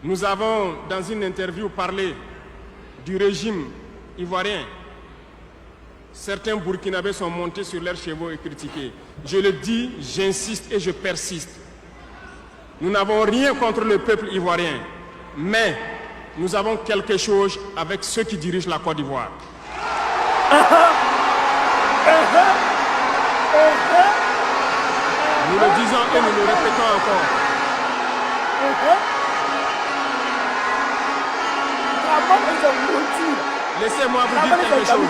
Nous avons, dans une interview, parlé du régime ivoirien. Certains Burkinabés sont montés sur leurs chevaux et critiqués. Je le dis, j'insiste et je persiste. Nous n'avons rien contre le peuple ivoirien, mais nous avons quelque chose avec ceux qui dirigent la Côte d'Ivoire. Nous le disons et nous le répétons encore. Laissez-moi vous dire quelque chose.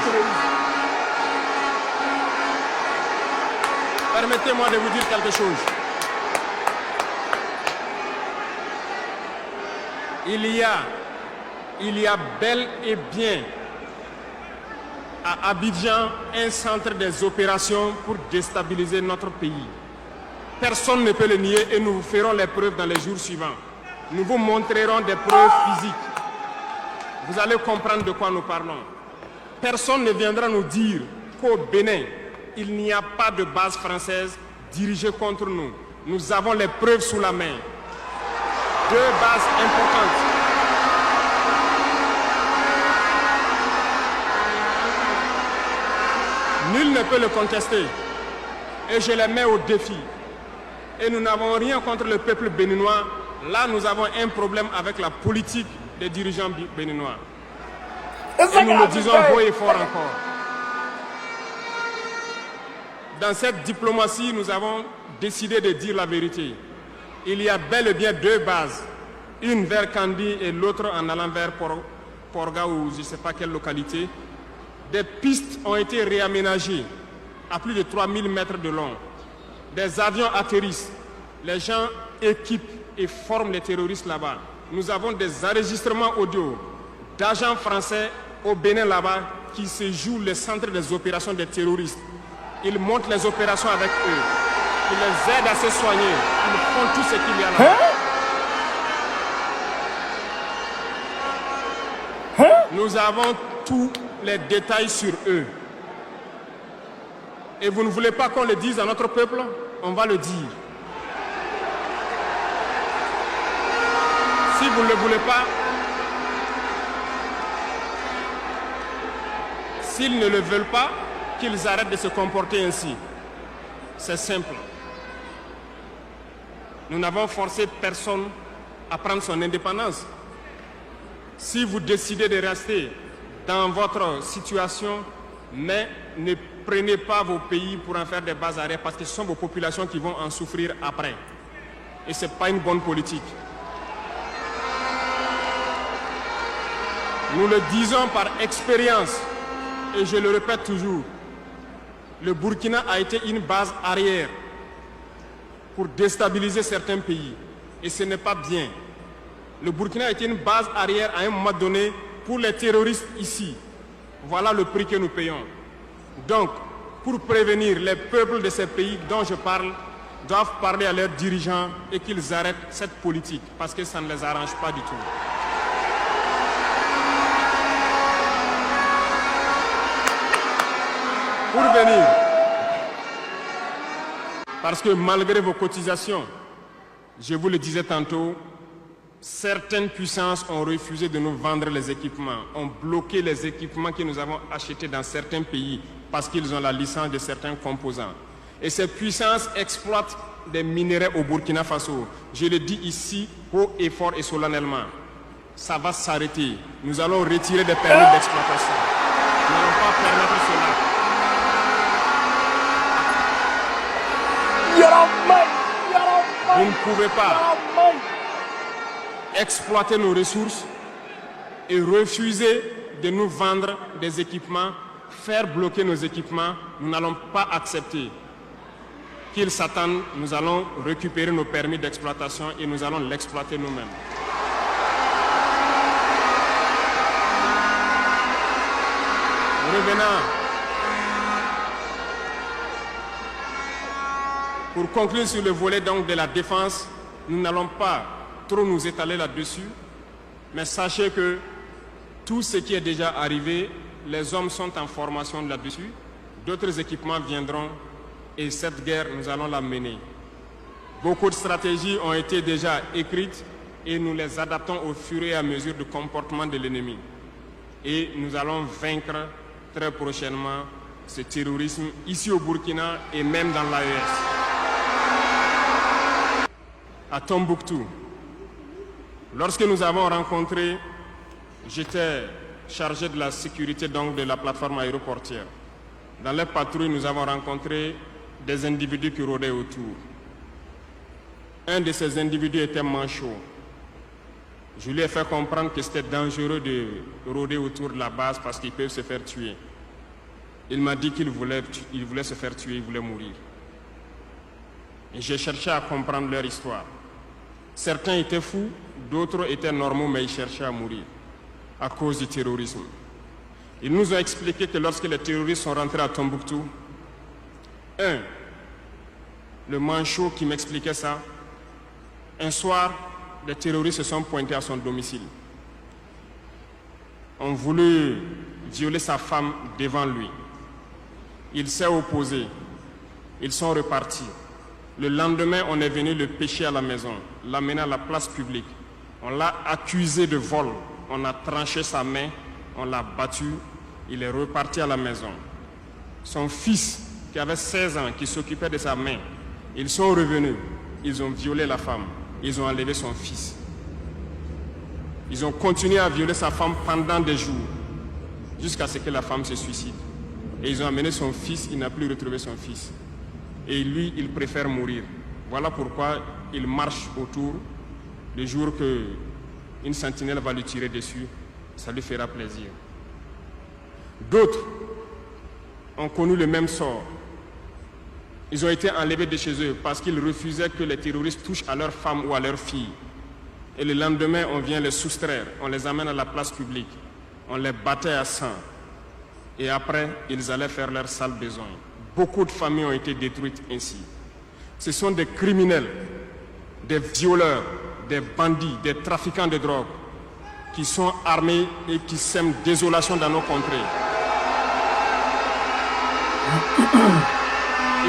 Permettez-moi de vous dire quelque chose. Il y a bel et bien à Abidjan un centre des opérations pour déstabiliser notre pays. Personne ne peut le nier et nous vous ferons les preuves dans les jours suivants. Nous vous montrerons des preuves physiques. Vous allez comprendre de quoi nous parlons. Personne ne viendra nous dire qu'au Bénin, il n'y a pas de base française dirigée contre nous. Nous avons les preuves sous la main. 2 bases importantes. Nul ne peut le contester. Et je les mets au défi. Et nous n'avons rien contre le peuple béninois. Là, nous avons un problème avec la politique des dirigeants béninois. Et nous le disons haut et fort encore. Dans cette diplomatie, nous avons décidé de dire la vérité. Il y a bel et bien 2 bases. Une vers Kandi et l'autre en allant vers Porga ou je ne sais pas quelle localité. Des pistes ont été réaménagées à plus de 3000 mètres de long. Des avions atterrissent. Les gens équipent et forment les terroristes là-bas. Nous avons des enregistrements audio d'agents français au Bénin là-bas qui se jouent le centre des opérations des terroristes. Ils montent les opérations avec eux. Ils les aident à se soigner. Ils font tout ce qu'il y a là-bas. Nous avons tous les détails sur eux. Et vous ne voulez pas qu'on le dise à notre peuple? On va le dire. Si vous ne le voulez pas, s'ils ne le veulent pas, qu'ils arrêtent de se comporter ainsi. C'est simple. Nous n'avons forcé personne à prendre son indépendance. Si vous décidez de rester dans votre situation, mais ne prenez pas vos pays pour en faire des bases arrière parce que ce sont vos populations qui vont en souffrir après. Et ce n'est pas une bonne politique. Nous le disons par expérience et je le répète toujours. Le Burkina a été une base arrière pour déstabiliser certains pays. Et ce n'est pas bien. Le Burkina a été une base arrière à un moment donné pour les terroristes ici. Voilà le prix que nous payons. Donc, pour prévenir les peuples de ces pays dont je parle, doivent parler à leurs dirigeants et qu'ils arrêtent cette politique parce que ça ne les arrange pas du tout. Pour venir, parce que malgré vos cotisations, je vous le disais tantôt, certaines puissances ont refusé de nous vendre les équipements, ont bloqué les équipements que nous avons achetés dans certains pays parce qu'ils ont la licence de certains composants. Et ces puissances exploitent des minerais au Burkina Faso. Je le dis ici, haut et fort et solennellement. Ça va s'arrêter. Nous allons retirer des permis d'exploitation. Nous n'allons pas permettre cela. Vous ne pouvez pas exploiter nos ressources et refuser de nous vendre des équipements, faire bloquer nos équipements. Nous n'allons pas accepter qu'ils s'attendent. Nous allons récupérer nos permis d'exploitation et nous allons l'exploiter nous-mêmes. Revenant. Pour conclure sur le volet donc de la défense, nous n'allons pas trop nous étaler là-dessus, mais sachez que tout ce qui est déjà arrivé, les hommes sont en formation là-dessus, d'autres équipements viendront et cette guerre, nous allons la mener. Beaucoup de stratégies ont été déjà écrites et nous les adaptons au fur et à mesure du comportement de l'ennemi. Et nous allons vaincre très prochainement ce terrorisme ici au Burkina et même dans l'AES. À Tombouctou, lorsque nous avons rencontré, j'étais chargé de la sécurité donc de la plateforme aéroportière. Dans les patrouilles, nous avons rencontré des individus qui rôdaient autour. Un de ces individus était manchot. Je lui ai fait comprendre que c'était dangereux de rôder autour de la base parce qu'ils peuvent se faire tuer. Il m'a dit qu'il voulait se faire tuer, il voulait mourir. Et j'ai cherché à comprendre leur histoire. Certains étaient fous, d'autres étaient normaux, mais ils cherchaient à mourir à cause du terrorisme. Ils nous ont expliqué que lorsque les terroristes sont rentrés à Tombouctou, le manchot qui m'expliquait ça, un soir, les terroristes se sont pointés à son domicile. Ont voulu violer sa femme devant lui. Il s'est opposé. Ils sont repartis. Le lendemain, on est venu le pêcher à la maison, l'amener à la place publique. On l'a accusé de vol. On a tranché sa main, on l'a battu. Il est reparti à la maison. Son fils, qui avait 16 ans, qui s'occupait de sa main, ils sont revenus. Ils ont violé la femme. Ils ont enlevé son fils. Ils ont continué à violer sa femme pendant des jours, jusqu'à ce que la femme se suicide. Et ils ont amené son fils, il n'a plus retrouvé son fils. Et lui, il préfère mourir. Voilà pourquoi il marche autour. Le jour qu'une sentinelle va lui tirer dessus, ça lui fera plaisir. D'autres ont connu le même sort. Ils ont été enlevés de chez eux parce qu'ils refusaient que les terroristes touchent à leurs femmes ou à leurs filles. Et le lendemain, on vient les soustraire, on les amène à la place publique, on les battait à sang. Et après, ils allaient faire leur sale besoin. Beaucoup de familles ont été détruites ainsi. Ce sont des criminels, des violeurs, des bandits, des trafiquants de drogue qui sont armés et qui sèment désolation dans nos contrées.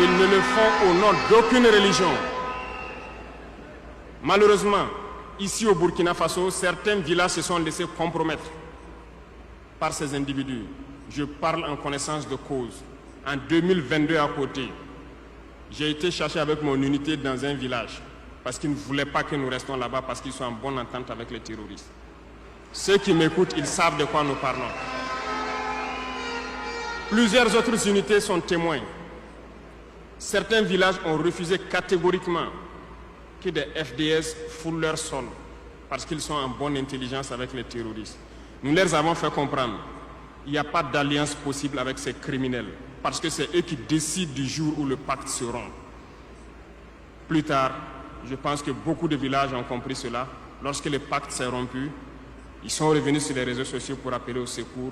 Ils ne le font au nom d'aucune religion. Malheureusement, ici au Burkina Faso, certains villages se sont laissés compromettre par ces individus. Je parle en connaissance de cause. En 2022 à côté, j'ai été chercher avec mon unité dans un village parce qu'ils ne voulaient pas que nous restions là-bas parce qu'ils sont en bonne entente avec les terroristes. Ceux qui m'écoutent, ils savent de quoi nous parlons. Plusieurs autres unités sont témoins. Certains villages ont refusé catégoriquement que des FDS foulent leur sol parce qu'ils sont en bonne intelligence avec les terroristes. Nous leur avons fait comprendre qu'il n'y a pas d'alliance possible avec ces criminels parce que c'est eux qui décident du jour où le pacte se rompt. Plus tard, je pense que beaucoup de villages ont compris cela. Lorsque le pacte s'est rompu, ils sont revenus sur les réseaux sociaux pour appeler au secours.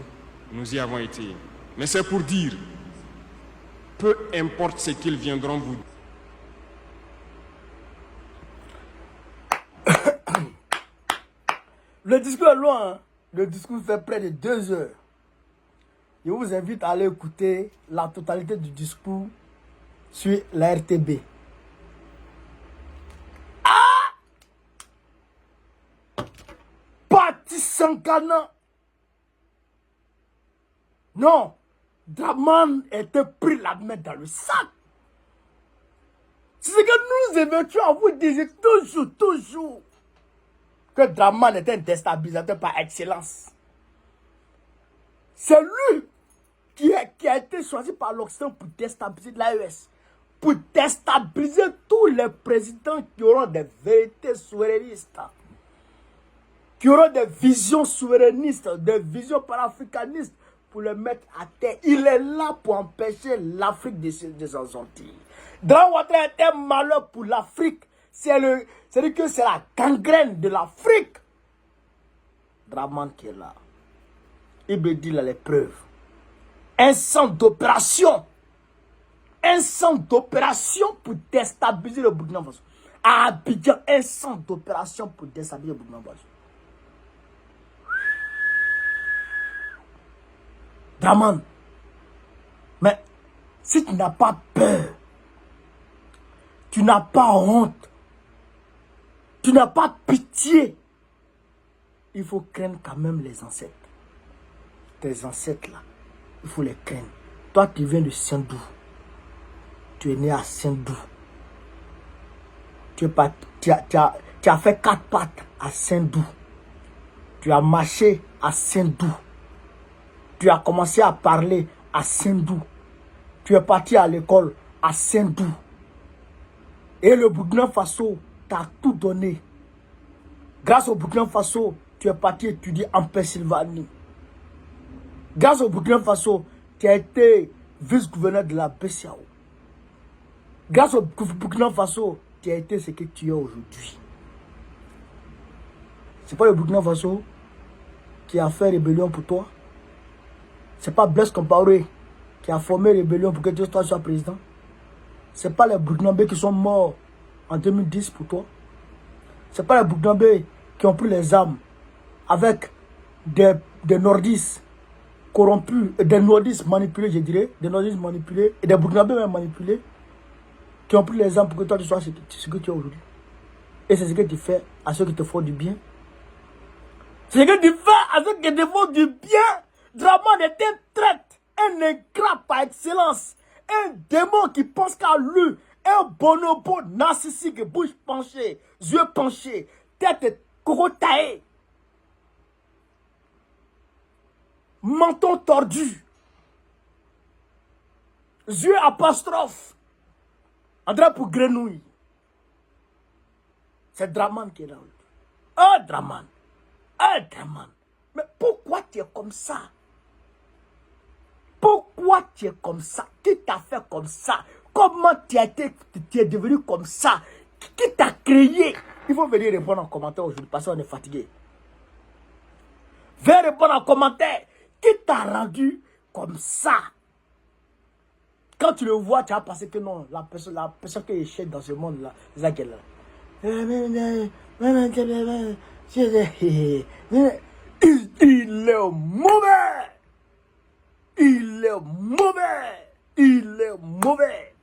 Nous y avons été. Mais c'est pour dire, peu importe ce qu'ils viendront vous dire. Le discours est loin, hein? Le discours fait près de 2 heures. Je vous invite à aller écouter la totalité du discours sur la RTB. Ah! Parti Sankana. Non, Draman était pris la main dans le sac. C'est ce que nous évoquions à vous dire toujours, que Draman était un déstabilisateur par excellence. C'est lui qui a été choisi par l'Occident pour déstabiliser l'AES, pour déstabiliser tous les présidents qui auront des vérités souverainistes, qui auront des visions souverainistes, des visions panafricanistes, pour le mettre à terre. Il est là pour empêcher l'Afrique de s'en sortir. Draman Ouattara est un malheur pour l'Afrique. C'est-à-dire que c'est la gangrène de l'Afrique. Draman qui est là. Il me dit là les preuves. Un centre d'opération. Un centre d'opération pour déstabiliser le Burkina Faso. À Abidjan, un centre d'opération pour déstabiliser le Burkina Faso. Draman, mais si tu n'as pas peur, tu n'as pas honte, Tu n'as pas pitié. Il faut craindre quand même les ancêtres. Tes ancêtres là, il faut les craindre. Toi, tu viens de Saint-Dou. Tu es né à Saint-Dou. Tu as fait 4 pattes à Saint-Dou. Tu as marché à Saint-Dou. Tu as commencé à parler à Saint-Dou. Tu es parti à l'école à Saint-Dou. Et le Burkina Faso t'a tout donné. Grâce au Burkina Faso, tu es parti étudier en Pennsylvanie. Grâce au Burkina Faso, tu as été vice-gouverneur de la BCAO. Grâce au Burkina Faso, tu as été ce que tu es aujourd'hui. C'est pas le Burkina Faso qui a fait rébellion pour toi. C'est pas Blaise Compaoré qui a formé rébellion pour que toi sois président. C'est pas les Burkinabés qui sont morts en 2010 pour toi. C'est pas les Burkinabés qui ont pris les armes avec des nordistes corrompus, des nordistes manipulés, je dirais, des nordistes manipulés, et des Burkinabés même manipulés, qui ont pris les armes pour que toi tu sois ce que tu es aujourd'hui. Et c'est ce que tu fais à ceux qui te font du bien. C'est ce que tu fais à ceux qui te font du bien. Draman est un traître, un ingrat par excellence, un démon qui pense qu'à lui, un bonobo narcissique, bouche penchée, yeux penchés, tête coco taillée, menton tordu, yeux apostrophe, André pour grenouille. C'est Draman qui est là. Oh Draman, oh Draman. Mais pourquoi tu es comme ça? Pourquoi tu es comme ça? Qui t'a fait comme ça? Comment tu es devenu comme ça? Qui t'a créé? Il faut venir répondre en commentaire aujourd'hui parce qu'on est fatigué. Viens répondre en commentaire. Qui t'a rendu comme ça? Quand tu le vois, tu vas penser que non, la personne qui est chère dans ce monde-là, c'est ça qu'elle est. Il est mauvais. Il est mauvais. Il est mauvais.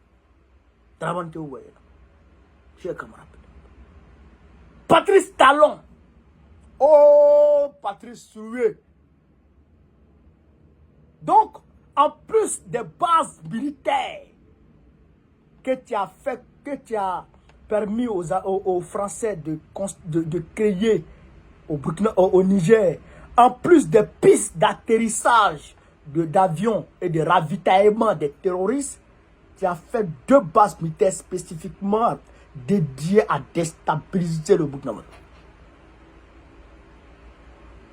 Draman te oué. Chers camarades. Patrice Talon. Oh, Patrice Soué. Donc, en plus des bases militaires que tu as fait, que tu as permis aux Français de créer au Niger, en plus des pistes d'atterrissage d'avions et de ravitaillement des terroristes, tu as fait 2 bases militaires spécifiquement dédiées à déstabiliser le Burkina Faso.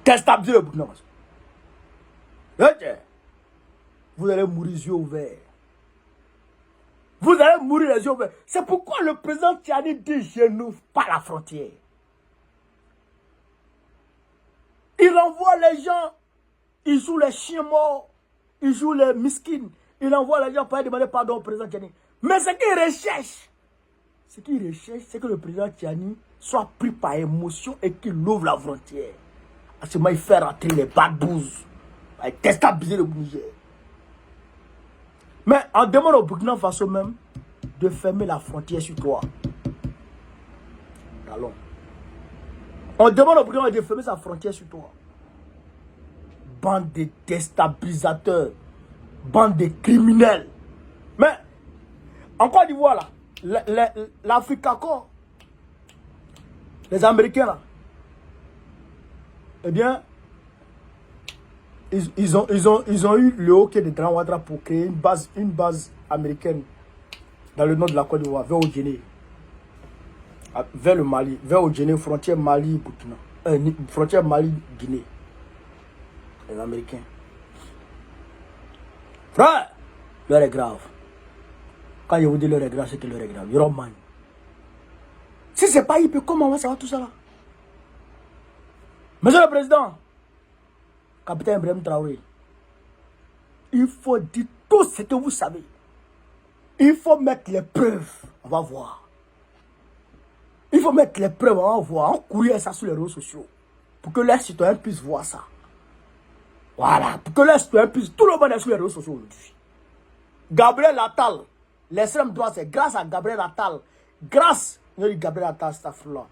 Déstabiliser le Burkina Faso. Vous allez mourir les yeux ouverts. Vous allez mourir les yeux ouverts. C'est pourquoi le président Tiani dit je n'ouvre pas la frontière. Il envoie les gens, il joue les chiens morts, il joue les miskines, il envoie les gens pour aller demander pardon au président Tiani. Mais ce qu'il recherche, c'est que le président Tiani soit pris par émotion et qu'il ouvre la frontière. À ce moment, il fait rentrer les badbouses, il déstabiliser le Niger. Mais on demande au Burkina Faso même de fermer la frontière sur toi. Allons. On demande au Burkina Faso de fermer sa frontière sur toi. Bande de déstabilisateurs. Bande de criminels. Mais, en Côte d'Ivoire, là, l'Afrique encore, les Américains, là, eh bien, ils ont eu le hockey de Grand Ouattara pour créer une base américaine dans le nord de la Côte d'Ivoire, vers Guinée, vers le Mali, vers Guinée, frontière Mali-Burkina, frontière Mali-Guinée. Les Américains. Frère, l'heure est grave. Quand je vous dis l'heure est grave, c'est que l'heure est grave. Yoroman. Si c'est pas hyper, comment on va savoir tout ça là? Monsieur le Président, Capitaine Ibrahim Traoré, il faut dire tout ce que vous savez. Il faut mettre les preuves. On va voir. Il faut mettre les preuves. On va voir. On courir ça sur les réseaux sociaux. Pour que les citoyens puissent voir ça. Voilà. Pour que les citoyens puissent. Tout le monde est sur les réseaux sociaux aujourd'hui. Gabriel Attal. L'extrême droite, c'est grâce à Gabriel Attal. Grâce. Je dis Gabriel Attal, c'est là.